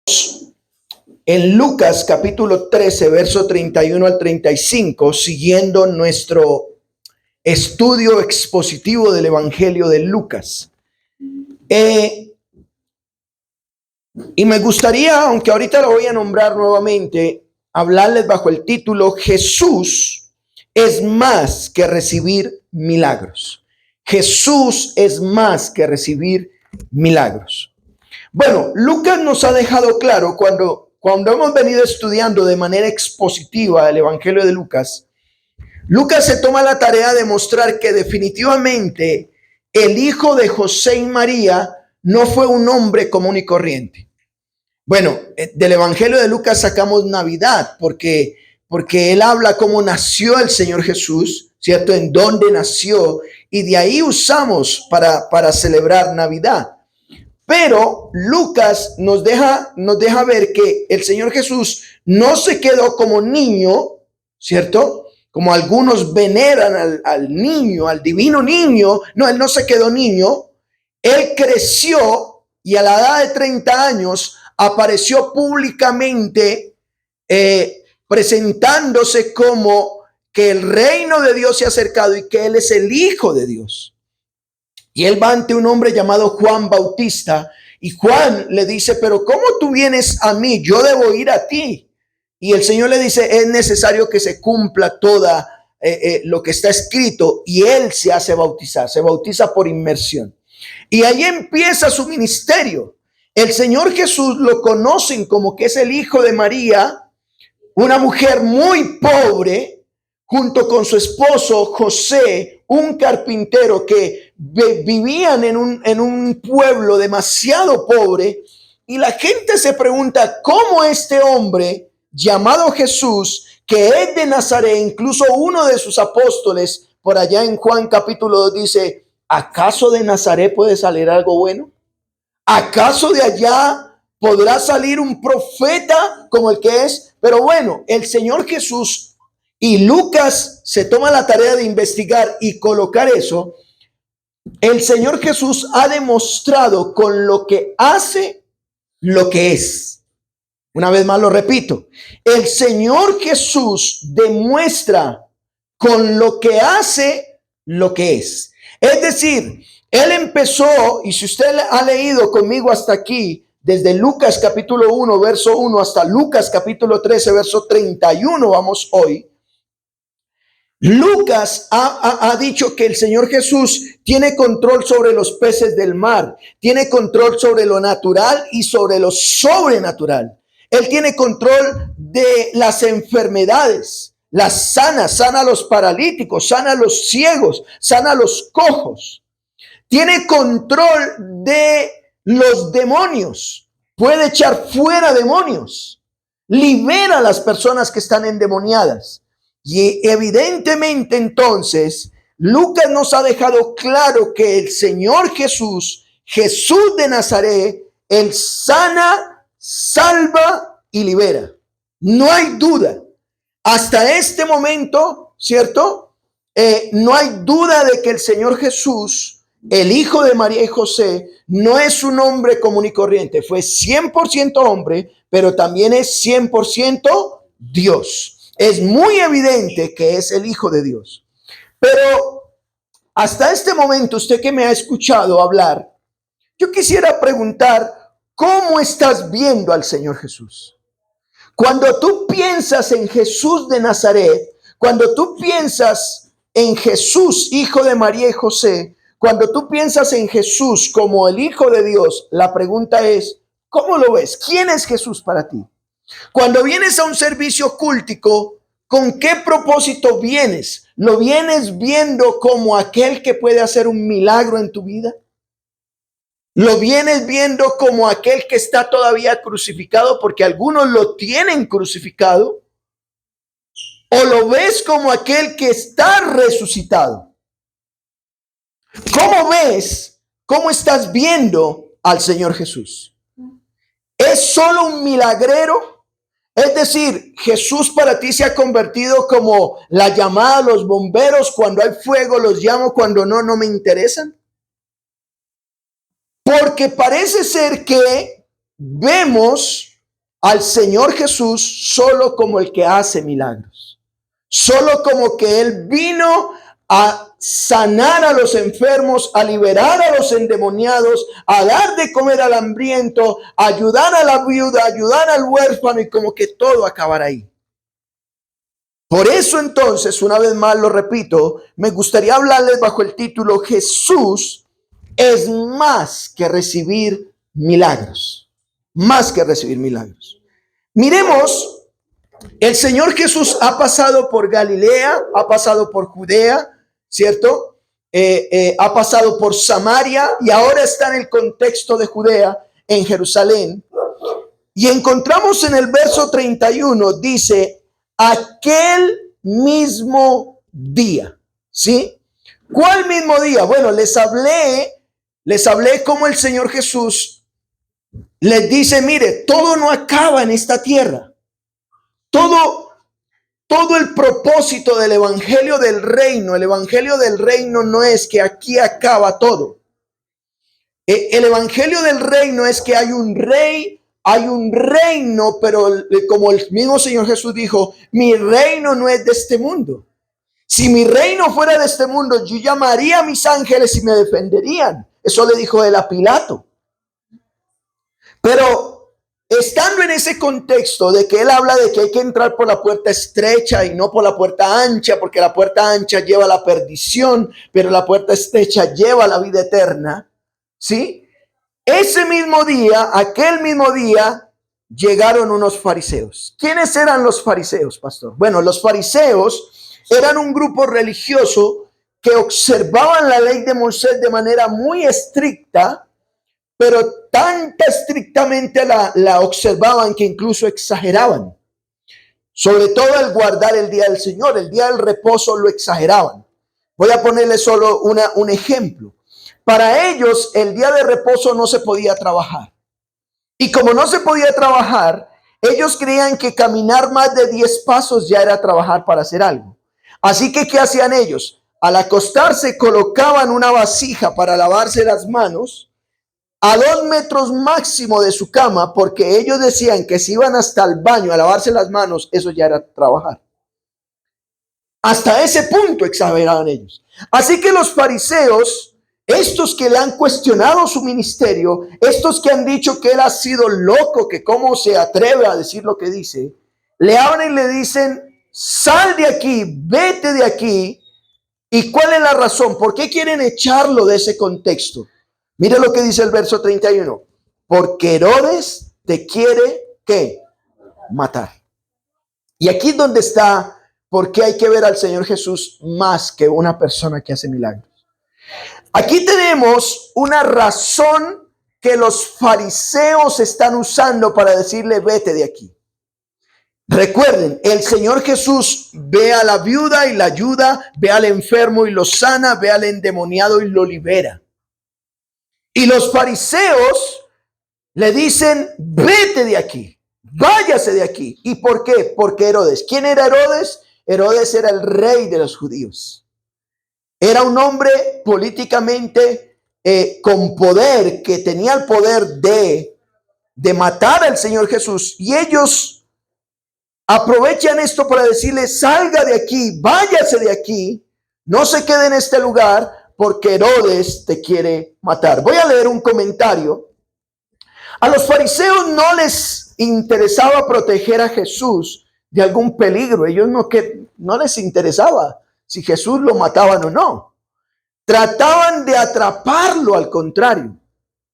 en Lucas capítulo 13, verso 31 al 35, siguiendo nuestro estudio expositivo del Evangelio de Lucas. Y me gustaría, aunque ahorita lo voy a nombrar nuevamente, hablarles bajo el título Jesús es más que recibir milagros. Jesús es más que recibir milagros. Bueno, Lucas nos ha dejado claro cuando hemos venido estudiando de manera expositiva el Evangelio de Lucas, Lucas se toma la tarea de mostrar que definitivamente el hijo de José y María no fue un hombre común y corriente. Bueno, del Evangelio de Lucas sacamos Navidad porque él habla cómo nació el Señor Jesús, ¿cierto? En dónde nació, y de ahí usamos para celebrar Navidad. Pero Lucas nos deja ver que el Señor Jesús no se quedó como niño, ¿cierto? Como algunos veneran al niño, al divino niño. No, él no se quedó niño. Él creció y a la edad de 30 años apareció públicamente presentándose como que el reino de Dios se ha acercado y que él es el Hijo de Dios. Y él va ante un hombre llamado Juan Bautista y Juan le dice, pero ¿cómo tú vienes a mí? Yo debo ir a ti. Y el Señor le dice, es necesario que se cumpla toda lo que está escrito, y él se hace bautizar, se bautiza por inmersión. Y ahí empieza su ministerio. El Señor Jesús lo conocen como que es el hijo de María, una mujer muy pobre, junto con su esposo José, un carpintero que vivían en un pueblo demasiado pobre. Y la gente se pregunta cómo este hombre llamado Jesús, que es de Nazaret, incluso uno de sus apóstoles, por allá en Juan capítulo 2 dice, ¿acaso de Nazaret puede salir algo bueno? ¿Acaso de allá podrá salir un profeta como el que es? Pero bueno, el Señor Jesús, y Lucas se toma la tarea de investigar y colocar eso, el Señor Jesús ha demostrado con lo que hace lo que es. Una vez más lo repito, el Señor Jesús demuestra con lo que hace lo que es. Es decir, él empezó, y si usted ha leído conmigo hasta aquí, desde Lucas capítulo 1, verso 1 hasta Lucas capítulo 13, verso 31, vamos hoy. Lucas ha dicho que el Señor Jesús tiene control sobre los peces del mar, tiene control sobre lo natural y sobre lo sobrenatural. Él tiene control de las enfermedades, las sana a los paralíticos, sana a los ciegos, sana a los cojos. Tiene control de los demonios, puede echar fuera demonios, libera a las personas que están endemoniadas. Y evidentemente entonces Lucas nos ha dejado claro que el Señor Jesús, Jesús de Nazaret, él sana, salva y libera. No hay duda. Hasta este momento, ¿cierto? No hay duda de que el Señor Jesús, el hijo de María y José, no es un hombre común y corriente. Fue 100% hombre, pero también es 100% Dios. Es muy evidente que es el Hijo de Dios. Pero hasta este momento, usted que me ha escuchado hablar, yo quisiera preguntar, ¿cómo estás viendo al Señor Jesús? Cuando tú piensas en Jesús de Nazaret, cuando tú piensas en Jesús, hijo de María y José, cuando tú piensas en Jesús como el Hijo de Dios, la pregunta es, ¿cómo lo ves? ¿Quién es Jesús para ti? Cuando vienes a un servicio cultico, ¿con qué propósito vienes? ¿Lo vienes viendo como aquel que puede hacer un milagro en tu vida? ¿Lo vienes viendo como aquel que está todavía crucificado porque algunos lo tienen crucificado? ¿O lo ves como aquel que está resucitado? ¿Cómo ves? ¿Cómo estás viendo al Señor Jesús? ¿Es solo un milagrero? Es decir, Jesús para ti se ha convertido como la llamada a los bomberos. Cuando hay fuego los llamo, cuando no me interesan. Porque parece ser que vemos al Señor Jesús solo como el que hace milagros, solo como que Él vino a sanar a los enfermos, a liberar a los endemoniados, a dar de comer al hambriento, a ayudar a la viuda, a ayudar al huérfano, y como que todo acabará ahí. Por eso entonces, una vez más lo repito, me gustaría hablarles bajo el título: Jesús es más que recibir milagros, más que recibir milagros. Miremos, el Señor Jesús ha pasado por Galilea, ha pasado por Judea, ¿cierto? Ha pasado por Samaria y ahora está en el contexto de Judea, en Jerusalén. Y encontramos en el verso 31, dice, aquel mismo día, ¿sí? ¿Cuál mismo día? Bueno, les hablé cómo el Señor Jesús les dice, mire, todo no acaba en esta tierra. Todo el propósito del evangelio del reino no es que aquí acaba todo. El evangelio del reino es que hay un rey, hay un reino, pero como el mismo Señor Jesús dijo, mi reino no es de este mundo. Si mi reino fuera de este mundo, yo llamaría a mis ángeles y me defenderían. Eso le dijo él a Pilato. Pero estando en ese contexto de que él habla de que hay que entrar por la puerta estrecha y no por la puerta ancha, porque la puerta ancha lleva a la perdición, pero la puerta estrecha lleva a la vida eterna, ¿sí? Ese mismo día, aquel mismo día, llegaron unos fariseos. ¿Quiénes eran los fariseos, pastor? Bueno, los fariseos eran un grupo religioso que observaban la ley de Moisés de manera muy estricta, pero tan estrictamente la observaban que incluso exageraban. Sobre todo al guardar el día del Señor, el día del reposo lo exageraban. Voy a ponerle solo un ejemplo. Para ellos, el día de reposo no se podía trabajar. Y como no se podía trabajar, ellos creían que caminar más de 10 pasos ya era trabajar para hacer algo. Así que, ¿qué hacían ellos? Al acostarse, colocaban una vasija para lavarse las manos a 2 metros máximo de su cama, porque ellos decían que si iban hasta el baño a lavarse las manos, eso ya era trabajar. Hasta ese punto exageraban ellos. Así que los fariseos, estos que le han cuestionado su ministerio, estos que han dicho que él ha sido loco, que cómo se atreve a decir lo que dice, le hablan y le dicen, sal de aquí, vete de aquí. ¿Y cuál es la razón? ¿Por qué quieren echarlo de ese contexto? Mire lo que dice el verso 31. Porque Herodes te quiere, ¿qué? Matar. Y aquí es donde está, porque hay que ver al Señor Jesús más que una persona que hace milagros. Aquí tenemos una razón que los fariseos están usando para decirle, vete de aquí. Recuerden, el Señor Jesús ve a la viuda y la ayuda, ve al enfermo y lo sana, ve al endemoniado y lo libera. Y los fariseos le dicen, vete de aquí, váyase de aquí. ¿Y por qué? Porque Herodes. ¿Quién era Herodes? Herodes era el rey de los judíos. Era un hombre políticamente con poder, que tenía el poder de matar al Señor Jesús. Y ellos aprovechan esto para decirle, salga de aquí, váyase de aquí, no se quede en este lugar, porque Herodes te quiere matar. Voy a leer un comentario. A los fariseos no les interesaba proteger a Jesús de algún peligro. Ellos no les interesaba si Jesús lo mataban o no. Trataban de atraparlo, al contrario.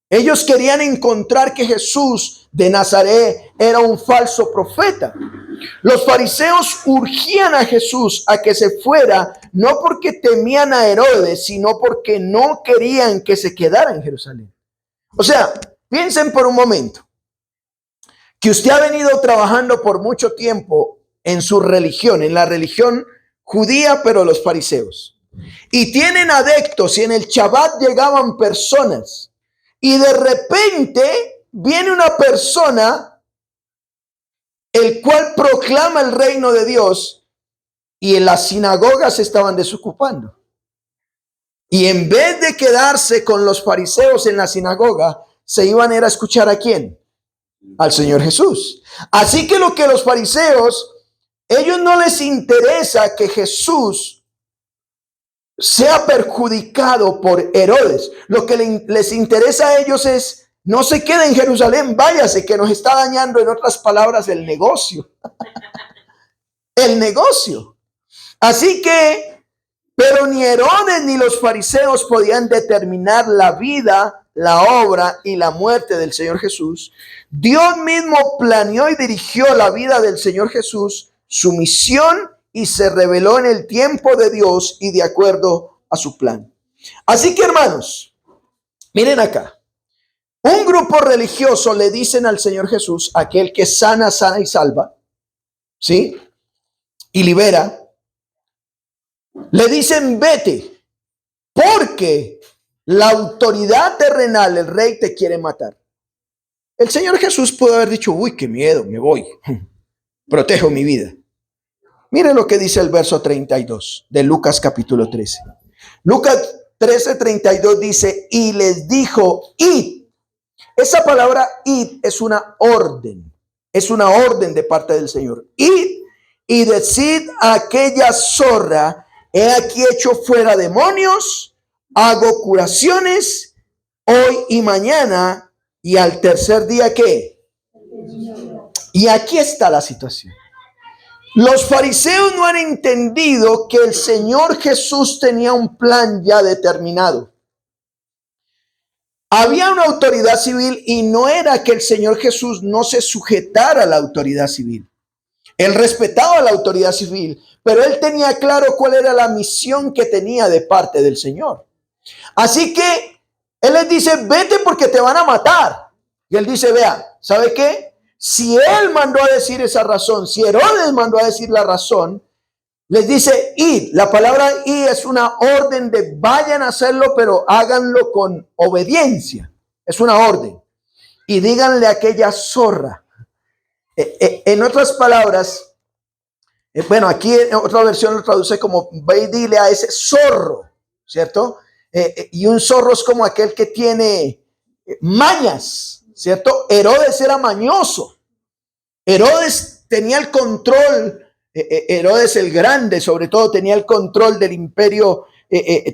Ellos querían encontrar que Jesús de Nazaret era un falso profeta. Los fariseos urgían a Jesús a que se fuera, no porque temían a Herodes, sino porque no querían que se quedara en Jerusalén. O sea, piensen por un momento que usted ha venido trabajando por mucho tiempo en su religión, en la religión judía, pero los fariseos. Y tienen adeptos y en el Shabbat llegaban personas. Y de repente viene una persona el cual proclama el reino de Dios y en las sinagogas se estaban desocupando. Y en vez de quedarse con los fariseos en la sinagoga, se iban a ir a escuchar ¿a quién? al Señor Jesús. Así que lo que los fariseos, ellos no les interesa que Jesús sea perjudicado por Herodes. Lo que les interesa a ellos es: no se quede en Jerusalén, váyase, que nos está dañando, en otras palabras, el negocio. El negocio. Así que, pero ni Herodes ni los fariseos podían determinar la vida, la obra y la muerte del Señor Jesús. Dios mismo planeó y dirigió la vida del Señor Jesús, su misión, y se reveló en el tiempo de Dios y de acuerdo a su plan. Así que, hermanos, miren acá. Un grupo religioso le dicen al Señor Jesús, aquel que sana, sana y salva, ¿sí? Y libera. Le dicen: vete, porque la autoridad terrenal, el rey, te quiere matar. El Señor Jesús pudo haber dicho: uy, qué miedo, me voy, protejo mi vida. Miren lo que dice el verso 32 de Lucas capítulo 13. Lucas 13:32 dice: y les dijo, id. Esa palabra id es una orden de parte del Señor. Id y decid a aquella zorra: he aquí hecho fuera demonios, hago curaciones hoy y mañana, y al tercer día, ¿qué? Y aquí está la situación. Los fariseos no han entendido que el Señor Jesús tenía un plan ya determinado. Había una autoridad civil, y no era que el Señor Jesús no se sujetara a la autoridad civil. Él respetaba la autoridad civil, pero él tenía claro cuál era la misión que tenía de parte del Señor. Así que él les dice: vete, porque te van a matar. Y él dice: vea, ¿sabe qué? Si él mandó a decir esa razón, si Herodes mandó a decir la razón, les dice: id. La palabra id es una orden de vayan a hacerlo, pero háganlo con obediencia. Es una orden. Y díganle a aquella zorra. En otras palabras, bueno, aquí en otra versión lo traduce como: ve y dile a ese zorro, ¿cierto? Y un zorro es como aquel que tiene mañas, ¿cierto? Herodes era mañoso. Herodes tenía el control. Herodes el Grande, sobre todo, tenía el control del imperio.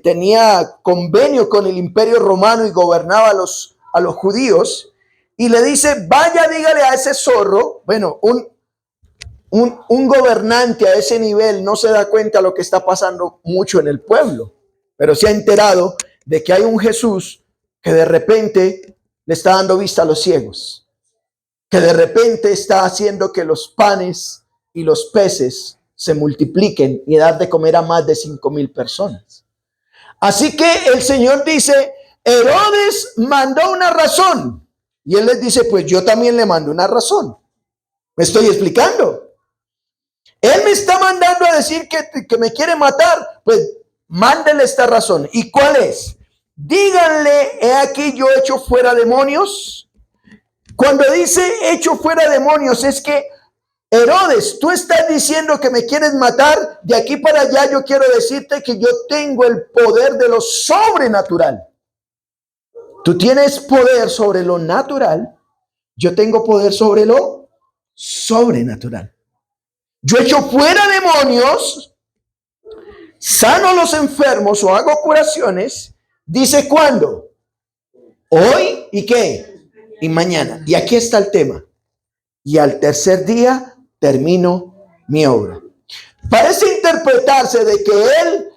Tenía convenio con el imperio romano y gobernaba a los judíos. Y le dice: vaya, dígale a ese zorro. Bueno, un gobernante a ese nivel no se da cuenta de lo que está pasando mucho en el pueblo, pero se ha enterado de que hay un Jesús que de repente le está dando vista a los ciegos, que de repente está haciendo que los panes y los peces se multipliquen y dar de comer a más de 5,000 personas. Así que el Señor dice: Herodes mandó una razón. Y él les dice: pues yo también le mando una razón. ¿Me estoy explicando? Él me está mandando a decir que me quiere matar. Pues mándele esta razón. ¿Y cuál es? Díganle: he aquí yo echo fuera demonios. Cuando dice echo fuera demonios, es que: Herodes, tú estás diciendo que me quieres matar. De aquí para allá yo quiero decirte que yo tengo el poder de lo sobrenatural. Tú tienes poder sobre lo natural. Yo tengo poder sobre lo sobrenatural. Yo echo fuera demonios, sano a los enfermos o hago curaciones. Dice: ¿cuándo? Hoy y ¿qué? Y mañana. Y aquí está el tema. Y al tercer día termino mi obra. Parece interpretarse de que él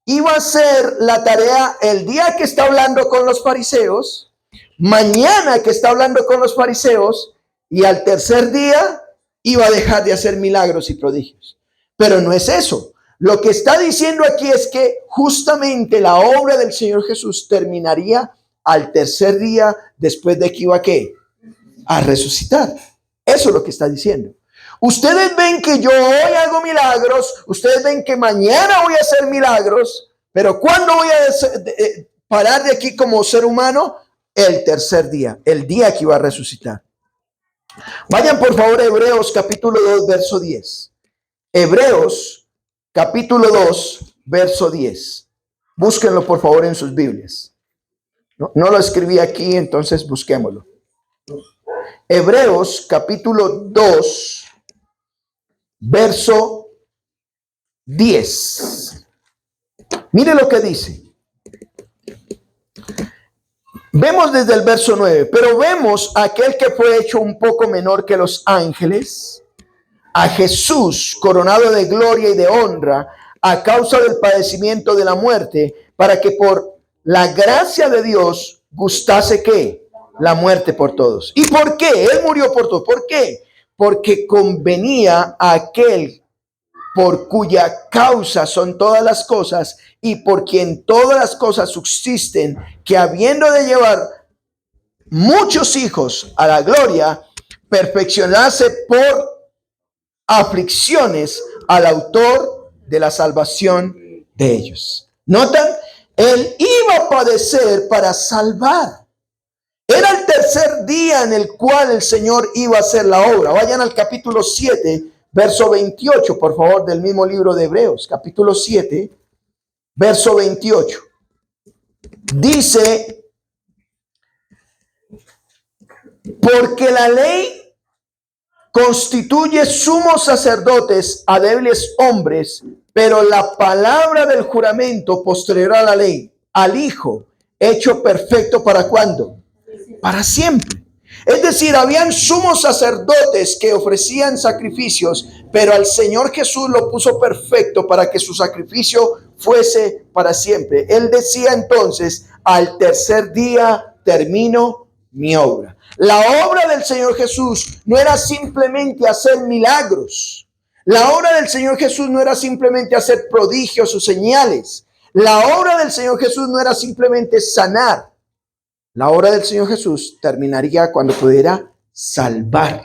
iba a hacer la tarea el día que está hablando con los fariseos, mañana que está hablando con los fariseos, y al tercer día iba a dejar de hacer milagros y prodigios. Pero no es eso. Lo que está diciendo aquí es que justamente la obra del Señor Jesús terminaría al tercer día, después de que iba a resucitar. Eso es lo que está diciendo. Ustedes ven que yo hoy hago milagros, ustedes ven que mañana voy a hacer milagros, pero ¿cuándo voy a parar de aquí como ser humano? El tercer día, el día que iba a resucitar. Vayan por favor a Hebreos capítulo 2, verso 10. Hebreos capítulo 2, verso 10. Búsquenlo por favor en sus Biblias. No lo escribí aquí, entonces busquémoslo. Hebreos capítulo 2, verso 10. Mire lo que dice. Vemos desde el verso 9, pero vemos a aquel que fue hecho un poco menor que los ángeles, a Jesús coronado de gloria y de honra a causa del padecimiento de la muerte, para que por la gracia de Dios gustase ¿qué? La muerte por todos. ¿Y por qué? Él murió por todos. ¿Por qué? Porque convenía a aquel por cuya causa son todas las cosas y por quien todas las cosas subsisten, que habiendo de llevar muchos hijos a la gloria, perfeccionarse por aflicciones al autor de la salvación de ellos. ¿Notan? Él iba a padecer para salvar. Era el tercer día en el cual el Señor iba a hacer la obra. Vayan al capítulo 7, verso 28, por favor, del mismo libro de Hebreos. Capítulo 7, verso 28. Dice, porque la ley constituye sumos sacerdotes a débiles hombres, pero la palabra del juramento posterior a la ley, al Hijo, hecho perfecto ¿para cuándo? Para siempre. Es decir, habían sumos sacerdotes que ofrecían sacrificios, pero al Señor Jesús lo puso perfecto para que su sacrificio fuese para siempre. Él decía entonces, al tercer día termino mi obra. La obra del Señor Jesús no era simplemente hacer milagros. La obra del Señor Jesús no era simplemente hacer prodigios o señales. La obra del Señor Jesús no era simplemente sanar. La obra del Señor Jesús terminaría cuando pudiera salvar.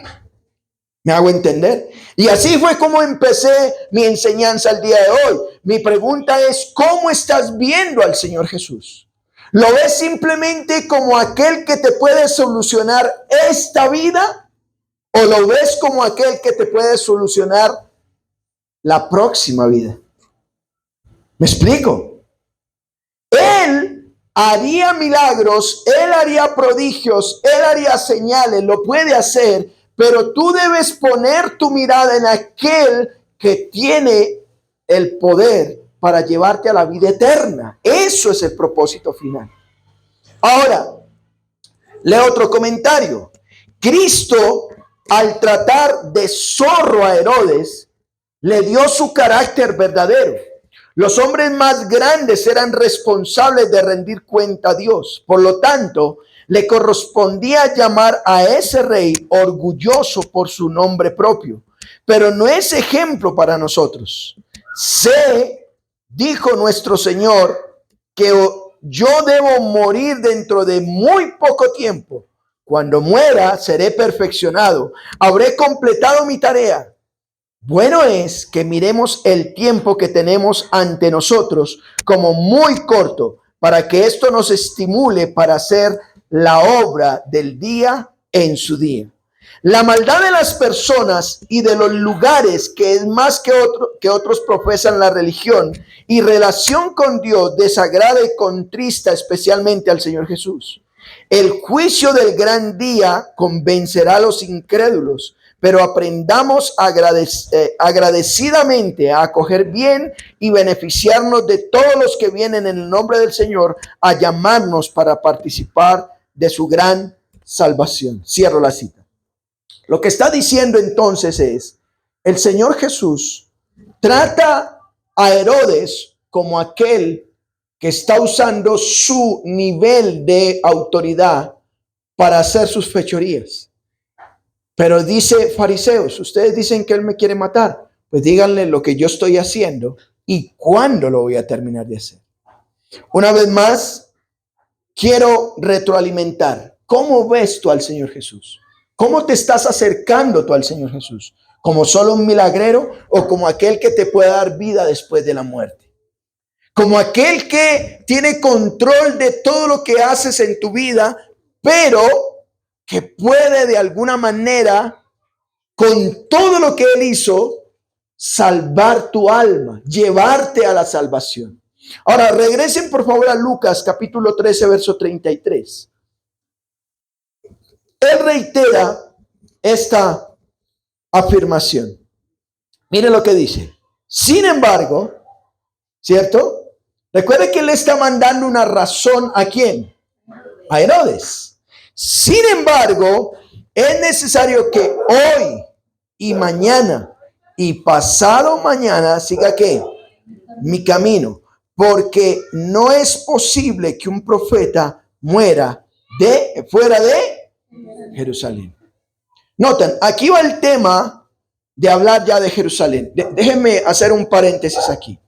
¿Me hago entender? Y así fue como empecé mi enseñanza el día de hoy. Mi pregunta es, ¿cómo estás viendo al Señor Jesús? ¿Lo ves simplemente como aquel que te puede solucionar esta vida? ¿O lo ves como aquel que te puede solucionar la próxima vida? ¿Me explico? Él haría milagros, Él haría prodigios, Él haría señales, lo puede hacer, pero tú debes poner tu mirada en aquel que tiene el poder para llevarte a la vida eterna. Eso es el propósito final. Ahora, leo otro comentario. Cristo, al tratar de zorro a Herodes, le dio su carácter verdadero. Los hombres más grandes eran responsables de rendir cuenta a Dios. Por lo tanto, le correspondía llamar a ese rey orgulloso por su nombre propio. Pero no es ejemplo para nosotros. Sé, dijo nuestro Señor, que yo debo morir dentro de muy poco tiempo. Cuando muera, seré perfeccionado. Habré completado mi tarea. Bueno es que miremos el tiempo que tenemos ante nosotros como muy corto, para que esto nos estimule para hacer la obra del día en su día. La maldad de las personas y de los lugares que es más que otros profesan la religión y relación con Dios desagrada y contrista especialmente al Señor Jesús. El juicio del gran día convencerá a los incrédulos, pero aprendamos agradecidamente a acoger bien y beneficiarnos de todos los que vienen en el nombre del Señor a llamarnos para participar de su gran salvación. Cierro la cita. Lo que está diciendo entonces es, el Señor Jesús trata a Herodes como aquel que está usando su nivel de autoridad para hacer sus fechorías. Pero dice, fariseos, ustedes dicen que él me quiere matar. Pues díganle lo que yo estoy haciendo y cuándo lo voy a terminar de hacer. Una vez más, quiero retroalimentar. ¿Cómo ves tú al Señor Jesús? ¿Cómo te estás acercando tú al Señor Jesús? ¿Como solo un milagrero o como aquel que te puede dar vida después de la muerte? Como aquel que tiene control de todo lo que haces en tu vida, pero que puede de alguna manera, con todo lo que Él hizo, salvar tu alma, llevarte a la salvación. Ahora, regresen por favor a Lucas capítulo 13, verso 33. Él reitera esta afirmación. Mire lo que dice. Sin embargo, ¿cierto? Recuerde que él está mandando una razón ¿a quién? A Herodes. Sin embargo, es necesario que hoy y mañana y pasado mañana siga ¿qué? Mi camino, porque no es posible que un profeta muera fuera de Jerusalén. Noten, aquí va el tema de hablar ya de Jerusalén. Déjenme hacer un paréntesis aquí.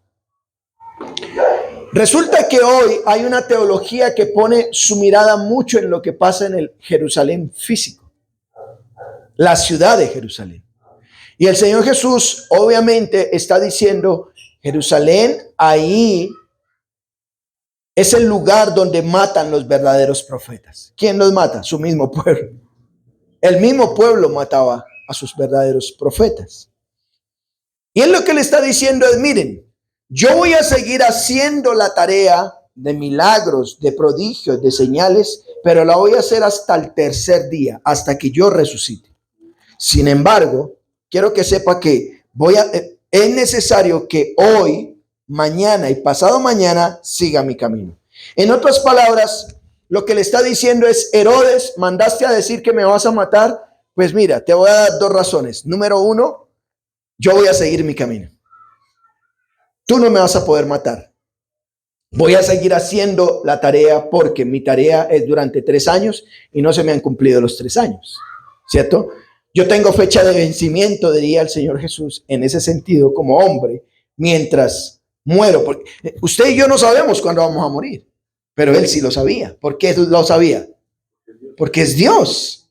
Resulta que hoy hay una teología que pone su mirada mucho en lo que pasa en el Jerusalén físico, la ciudad de Jerusalén. Y el Señor Jesús obviamente está diciendo, Jerusalén ahí es el lugar donde matan los verdaderos profetas. ¿Quién los mata? Su mismo pueblo. El mismo pueblo mataba a sus verdaderos profetas. Y él lo que le está diciendo es, miren, yo voy a seguir haciendo la tarea de milagros, de prodigios, de señales, pero la voy a hacer hasta el tercer día, hasta que yo resucite. Sin embargo, quiero que sepa que es necesario que hoy, mañana y pasado mañana siga mi camino. En otras palabras, lo que le está diciendo es, Herodes, mandaste a decir que me vas a matar. Pues mira, te voy a dar dos razones. Número uno, yo voy a seguir mi camino. Tú no me vas a poder matar. Voy a seguir haciendo la tarea porque mi tarea es durante 3 años y no se me han cumplido los 3 años, ¿cierto? Yo tengo fecha de vencimiento, diría el Señor Jesús, en ese sentido como hombre, mientras muero. Porque usted y yo no sabemos cuándo vamos a morir, pero Él sí lo sabía. ¿Por qué lo sabía? Porque es Dios,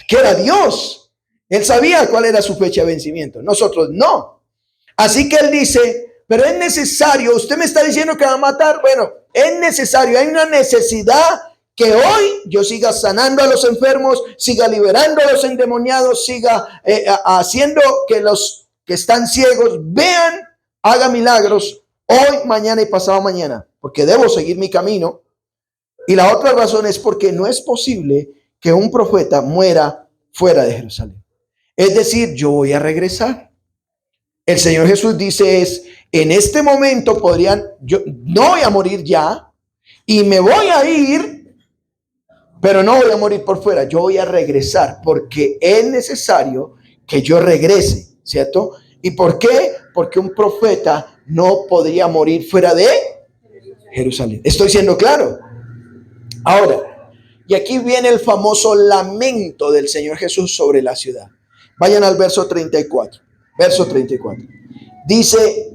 que era Dios. Él sabía cuál era su fecha de vencimiento, nosotros no. Así que Él dice, pero es necesario, usted me está diciendo que va a matar, bueno, es necesario, hay una necesidad que hoy yo siga sanando a los enfermos, siga liberando a los endemoniados, siga haciendo que los que están ciegos vean, haga milagros hoy, mañana y pasado mañana, porque debo seguir mi camino. Y la otra razón es porque no es posible que un profeta muera fuera de Jerusalén. Es decir, yo voy a regresar. El Señor Jesús dice en este momento yo no voy a morir ya y me voy a ir, pero no voy a morir por fuera, yo voy a regresar porque es necesario que yo regrese, ¿cierto? ¿Y por qué? Porque un profeta no podría morir fuera de Jerusalén. ¿Estoy siendo claro? Ahora, y aquí viene el famoso lamento del Señor Jesús sobre la ciudad. Vayan al verso 34. Verso 34. Dice,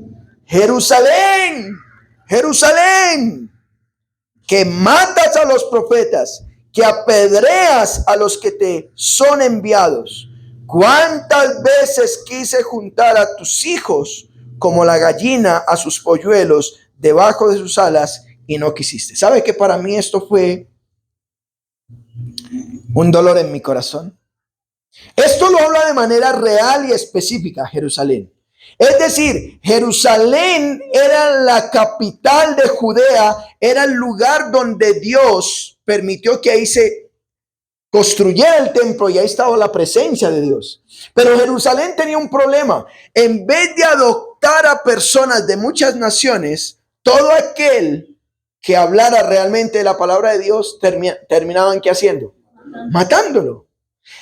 Jerusalén, Jerusalén, que matas a los profetas, que apedreas a los que te son enviados. ¿Cuántas veces quise juntar a tus hijos como la gallina a sus polluelos debajo de sus alas y no quisiste? ¿Sabe que para mí esto fue un dolor en mi corazón? Esto lo habla de manera real y específica, Jerusalén. Es decir, Jerusalén era la capital de Judea, era el lugar donde Dios permitió que ahí se construyera el templo y ahí estaba la presencia de Dios. Pero Jerusalén tenía un problema. En vez de adoptar a personas de muchas naciones, todo aquel que hablara realmente de la palabra de Dios terminaban ¿qué haciendo? Matándolo.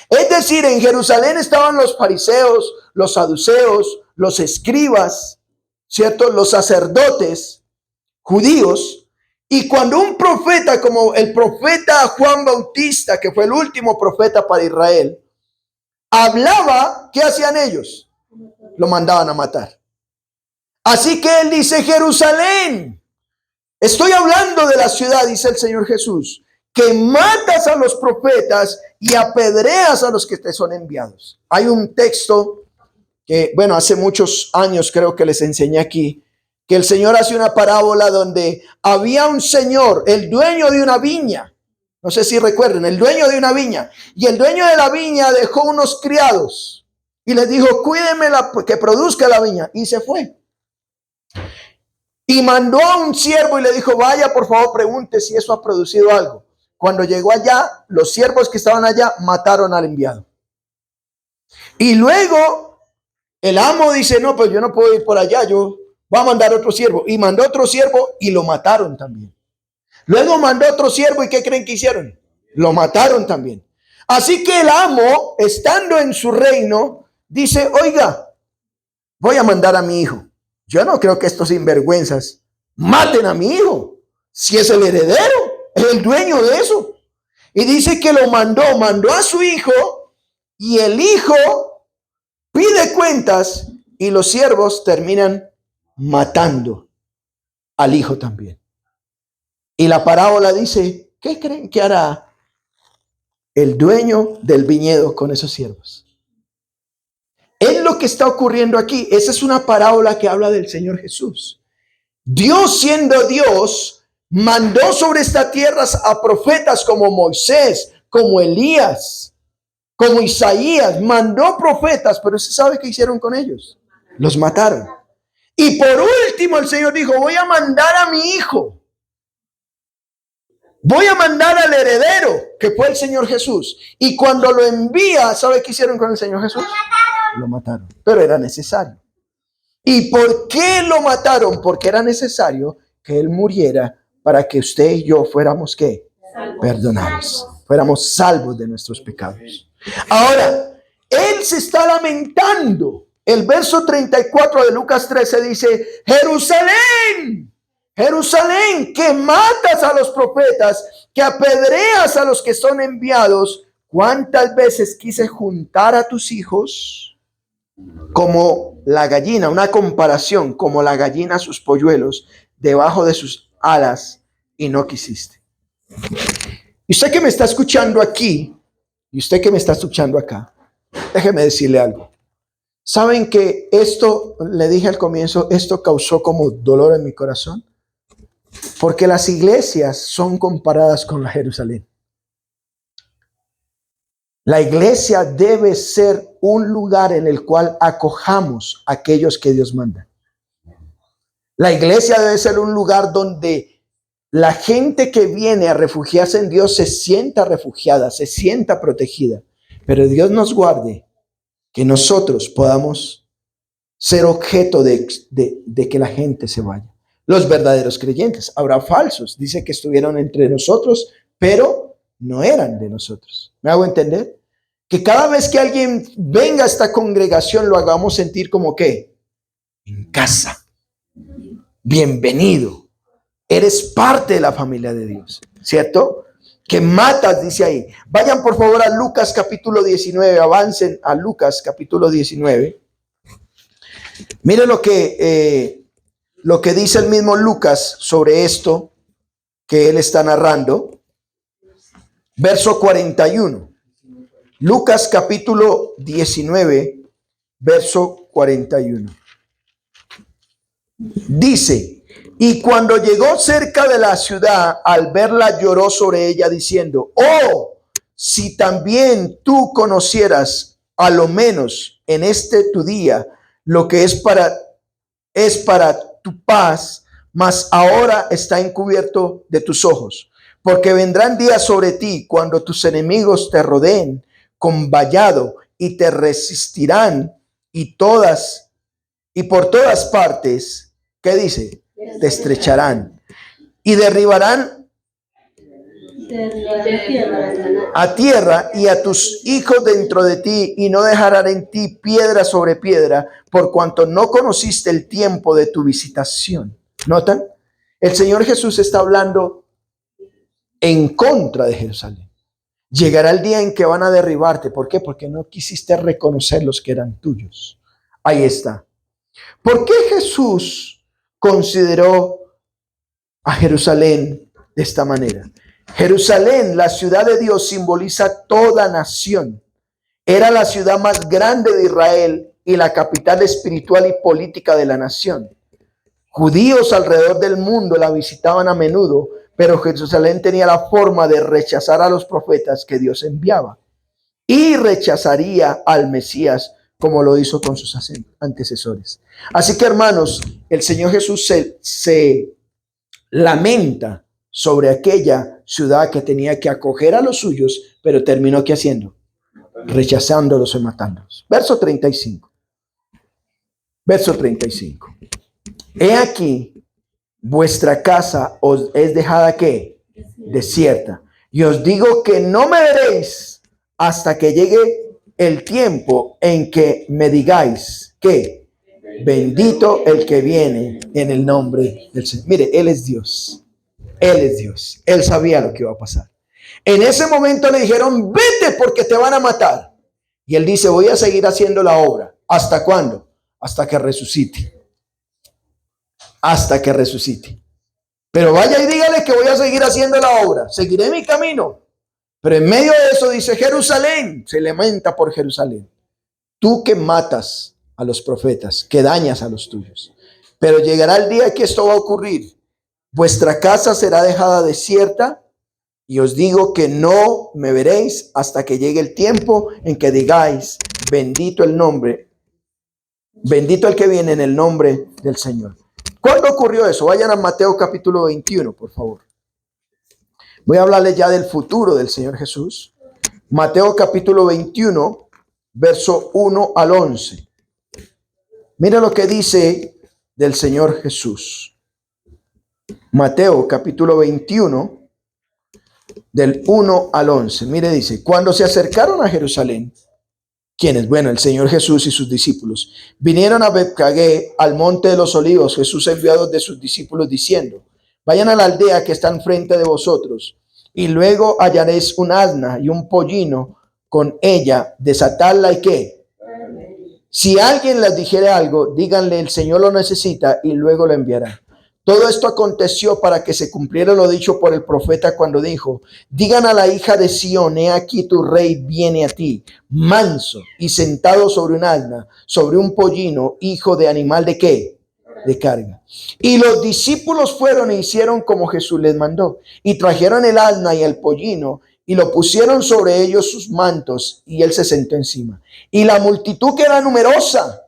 Es decir, en Jerusalén estaban los fariseos, los saduceos, los escribas, ¿cierto? Los sacerdotes judíos. Y cuando un profeta como el profeta Juan Bautista, que fue el último profeta para Israel, hablaba, ¿qué hacían ellos? Lo mandaban a matar. Así que él dice, Jerusalén, estoy hablando de la ciudad, dice el Señor Jesús, que matas a los profetas y apedreas a los que te son enviados. Hay un texto que, bueno, hace muchos años creo que les enseñé aquí, que el Señor hace una parábola donde había un señor, el dueño de una viña, no sé si recuerden, el dueño de una viña, y el dueño de la viña dejó unos criados y les dijo, cuídenme que produzca la viña, y se fue. Y mandó a un siervo y le dijo, vaya por favor, pregunte si eso ha producido algo. Cuando llegó allá, los siervos que estaban allá mataron al enviado. Y luego el amo dice, no, pues yo no puedo ir por allá, yo voy a mandar otro siervo. Y mandó otro siervo y lo mataron también. Luego mandó otro siervo y ¿qué creen que hicieron? Lo mataron también. Así que el amo, estando en su reino, dice, oiga, voy a mandar a mi hijo. Yo no creo que estos sinvergüenzas maten a mi hijo. Si es el heredero, es el dueño de eso. Y dice que lo mandó a su hijo y el hijo pide cuentas y los siervos terminan matando al hijo también. Y la parábola dice, ¿qué creen que hará el dueño del viñedo con esos siervos? Es lo que está ocurriendo aquí. Esa es una parábola que habla del Señor Jesús. Dios, siendo Dios, mandó sobre esta tierra a profetas como Moisés, como Elías, como Isaías. Mandó profetas, pero ¿se sabe qué hicieron con ellos? Los mataron. Y por último el Señor dijo, voy a mandar a mi hijo. Voy a mandar al heredero, que fue el Señor Jesús. Y cuando lo envía, ¿sabe qué hicieron con el Señor Jesús? Lo mataron. Pero era necesario. ¿Y por qué lo mataron? Porque era necesario que Él muriera para que usted y yo fuéramos, ¿qué? Perdonados. Fuéramos salvos de nuestros pecados. Ahora, Él se está lamentando. El verso 34 de Lucas 13 dice, Jerusalén, Jerusalén, que matas a los profetas, que apedreas a los que son enviados. ¿Cuántas veces quise juntar a tus hijos como la gallina, una comparación, como la gallina a sus polluelos debajo de sus alas, y no quisiste? Y usted que me está escuchando aquí, y usted que me está escuchando acá, déjeme decirle algo. ¿Saben que esto, le dije al comienzo, esto causó como dolor en mi corazón? Porque las iglesias son comparadas con la Jerusalén. La iglesia debe ser un lugar en el cual acojamos a aquellos que Dios manda. La iglesia debe ser un lugar donde la gente que viene a refugiarse en Dios se sienta refugiada, se sienta protegida. Pero Dios nos guarde que nosotros podamos ser objeto de que la gente se vaya. Los verdaderos creyentes, habrá falsos, dice que estuvieron entre nosotros, pero no eran de nosotros. ¿Me hago entender? Que cada vez que alguien venga a esta congregación lo hagamos sentir como que en casa. Bienvenido. Eres parte de la familia de Dios, ¿cierto? Que matas, dice ahí. Vayan por favor a Lucas capítulo 19, avancen a Lucas capítulo 19. Miren lo que dice el mismo Lucas sobre esto que él está narrando. Verso 41. Lucas capítulo 19, verso 41. Dice, y cuando llegó cerca de la ciudad, al verla lloró sobre ella diciendo, oh, si también tú conocieras a lo menos en este tu día lo que es para tu paz, mas ahora está encubierto de tus ojos, porque vendrán días sobre ti cuando tus enemigos te rodeen con vallado y te resistirán y por todas partes, ¿qué dice? Te estrecharán y derribarán a tierra y a tus hijos dentro de ti, y no dejarán en ti piedra sobre piedra, por cuanto no conociste el tiempo de tu visitación. ¿Notan? El Señor Jesús está hablando en contra de Jerusalén. Llegará el día en que van a derribarte. ¿Por qué? Porque no quisiste reconocer los que eran tuyos. Ahí está. ¿Por qué Jesús consideró a Jerusalén de esta manera? Jerusalén, la ciudad de Dios, simboliza toda nación. Era la ciudad más grande de Israel y la capital espiritual y política de la nación. Judíos alrededor del mundo la visitaban a menudo, pero Jerusalén tenía la forma de rechazar a los profetas que Dios enviaba y rechazaría al Mesías como lo hizo con sus antecesores. Así que, hermanos, el Señor Jesús se lamenta sobre aquella ciudad que tenía que acoger a los suyos, pero terminó ¿qué haciendo? Rechazándolos y matándolos. Verso 35. Verso 35. He aquí, vuestra casa os es dejada ¿qué? Desierta. Y os digo que no me veréis hasta que llegue el tiempo en que me digáis que bendito el que viene en el nombre del Señor. Mire, Él es Dios. Él es Dios. Él sabía lo que iba a pasar. En ese momento le dijeron, vete porque te van a matar. Y Él dice, voy a seguir haciendo la obra. ¿Hasta cuándo? Hasta que resucite. Hasta que resucite. Pero vaya y dígale que voy a seguir haciendo la obra. Seguiré mi camino. Pero en medio de eso dice Jerusalén. Se lamenta por Jerusalén. Tú que matas a los profetas, que dañas a los tuyos. Pero llegará el día que esto va a ocurrir. Vuestra casa será dejada desierta. Y os digo que no me veréis hasta que llegue el tiempo en que digáis, bendito el nombre, bendito el que viene en el nombre del Señor. ¿Cuándo ocurrió eso? Vayan a Mateo capítulo 21, por favor. Voy a hablarles ya del futuro del Señor Jesús. Mateo capítulo 21, verso 1 al 11. Mira lo que dice del Señor Jesús. Mateo capítulo 21, del 1 al 11. Mire, dice, cuando se acercaron a Jerusalén, ¿quiénes? Bueno, el Señor Jesús y sus discípulos vinieron a Betfagé, al monte de los olivos. Jesús envió a dos de sus discípulos diciendo, vayan a la aldea que está enfrente de vosotros, y luego hallaréis un asna y un pollino con ella, desatadla y ¿qué? Si alguien les dijere algo, díganle, el Señor lo necesita y luego lo enviará. Todo esto aconteció para que se cumpliera lo dicho por el profeta cuando dijo, digan a la hija de Sión, he aquí tu rey viene a ti, manso y sentado sobre un asna, sobre un pollino, hijo de animal de ¿qué? De carga. Y los discípulos fueron e hicieron como Jesús les mandó, y trajeron el asna y el pollino, y lo pusieron sobre ellos sus mantos, y él se sentó encima. Y la multitud, que era numerosa,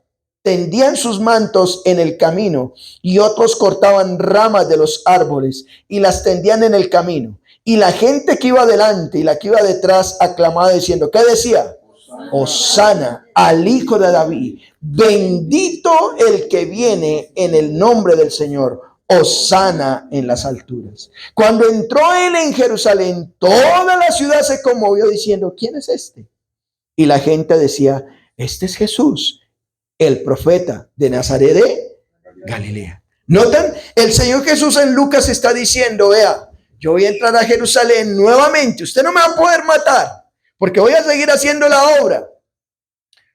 tendían sus mantos en el camino, y otros cortaban ramas de los árboles y las tendían en el camino. Y la gente que iba delante y la que iba detrás aclamaba diciendo, ¿qué decía? Hosana al Hijo de David, bendito el que viene en el nombre del Señor, hosana en las alturas. Cuando entró él en Jerusalén, toda la ciudad se conmovió diciendo, ¿quién es este? Y la gente decía, este es Jesús, el profeta de Nazaret de Galilea. ¿Notan? El Señor Jesús en Lucas está diciendo, vea, yo voy a entrar a Jerusalén nuevamente. Usted no me va a poder matar porque voy a seguir haciendo la obra.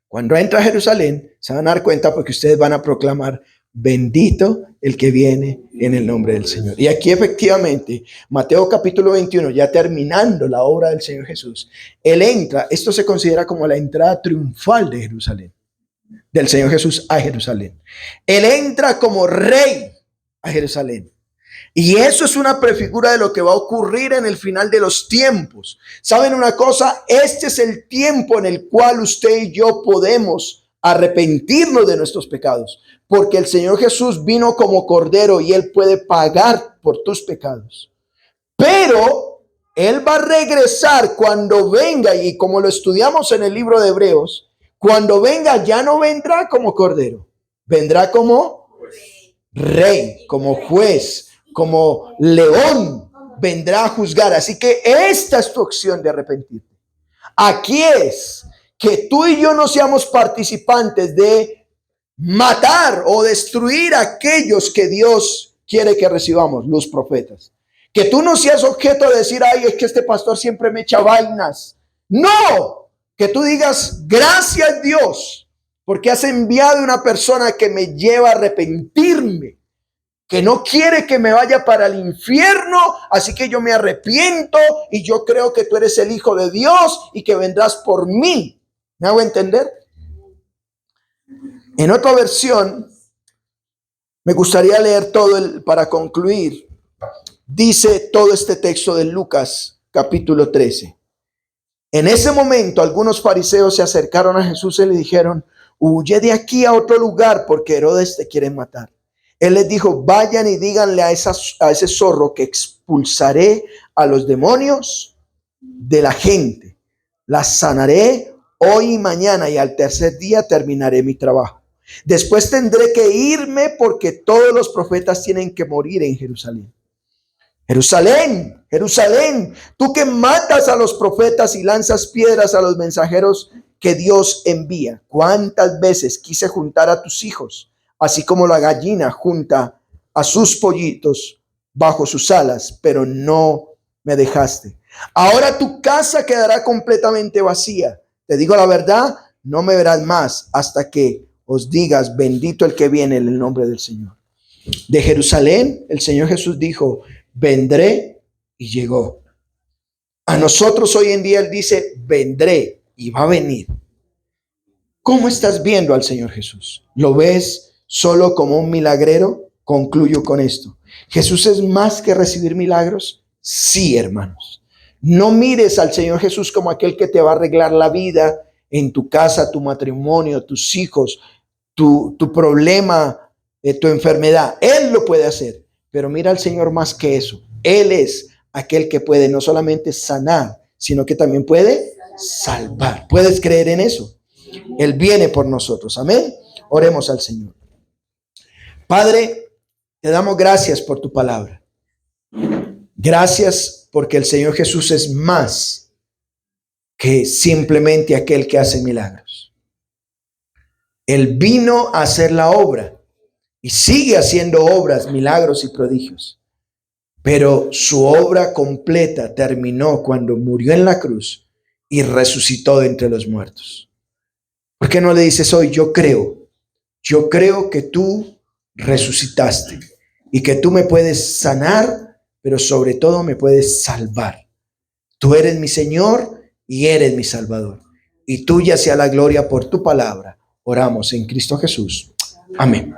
Cuando entra a Jerusalén, se van a dar cuenta porque ustedes van a proclamar, bendito el que viene en el nombre del Señor. Y aquí efectivamente, Mateo capítulo 21, ya terminando la obra del Señor Jesús, Él entra, esto se considera como la entrada triunfal de Jerusalén. Del Señor Jesús a Jerusalén. Él entra como rey a Jerusalén. Y eso es una prefigura de lo que va a ocurrir en el final de los tiempos. ¿Saben una cosa? Este es el tiempo en el cual usted y yo podemos arrepentirnos de nuestros pecados. Porque el Señor Jesús vino como cordero y Él puede pagar por tus pecados. Pero Él va a regresar cuando venga, y como lo estudiamos en el libro de Hebreos, cuando venga ya no vendrá como cordero, vendrá como rey, como juez, como león, vendrá a juzgar. Así que esta es tu opción de arrepentirte. Aquí es que tú y yo no seamos participantes de matar o destruir a aquellos que Dios quiere que recibamos, los profetas. Que tú no seas objeto de decir, ay, es que este pastor siempre me echa vainas. No. Que tú digas, gracias Dios, porque has enviado una persona que me lleva a arrepentirme, que no quiere que me vaya para el infierno, así que yo me arrepiento y yo creo que tú eres el Hijo de Dios y que vendrás por mí. ¿Me hago entender? En otra versión, me gustaría leer todo para concluir. Dice todo este texto de Lucas, capítulo 13. En ese momento, algunos fariseos se acercaron a Jesús y le dijeron, huye de aquí a otro lugar porque Herodes te quiere matar. Él les dijo, vayan y díganle a ese zorro que expulsaré a los demonios de la gente. Las sanaré hoy y mañana y al tercer día terminaré mi trabajo. Después tendré que irme porque todos los profetas tienen que morir en Jerusalén. Jerusalén, Jerusalén, tú que matas a los profetas y lanzas piedras a los mensajeros que Dios envía. ¿Cuántas veces quise juntar a tus hijos, así como la gallina junta a sus pollitos bajo sus alas, pero no me dejaste? Ahora tu casa quedará completamente vacía. Te digo la verdad, no me verás más hasta que os digas, bendito el que viene en el nombre del Señor. De Jerusalén, el Señor Jesús dijo, vendré, y llegó. A nosotros hoy en día Él dice, vendré, y va a venir. ¿Cómo estás viendo al Señor Jesús? ¿Lo ves solo como un milagrero? Concluyo con esto. ¿Jesús es más que recibir milagros? Sí, hermanos. No mires al Señor Jesús como aquel que te va a arreglar la vida en tu casa, tu matrimonio, tus hijos, tu problema, tu enfermedad. Él lo puede hacer, pero mira al Señor más que eso. Él es aquel que puede no solamente sanar, sino que también puede salvar. ¿Puedes creer en eso? Él viene por nosotros. Amén. Oremos al Señor. Padre, te damos gracias por tu palabra. Gracias porque el Señor Jesús es más que simplemente aquel que hace milagros. Él vino a hacer la obra y sigue haciendo obras, milagros y prodigios. Pero su obra completa terminó cuando murió en la cruz y resucitó de entre los muertos. ¿Por qué no le dices hoy, yo creo que tú resucitaste y que tú me puedes sanar, pero sobre todo me puedes salvar? Tú eres mi Señor y eres mi Salvador. Y tuya sea la gloria por tu palabra. Oramos en Cristo Jesús. Amén.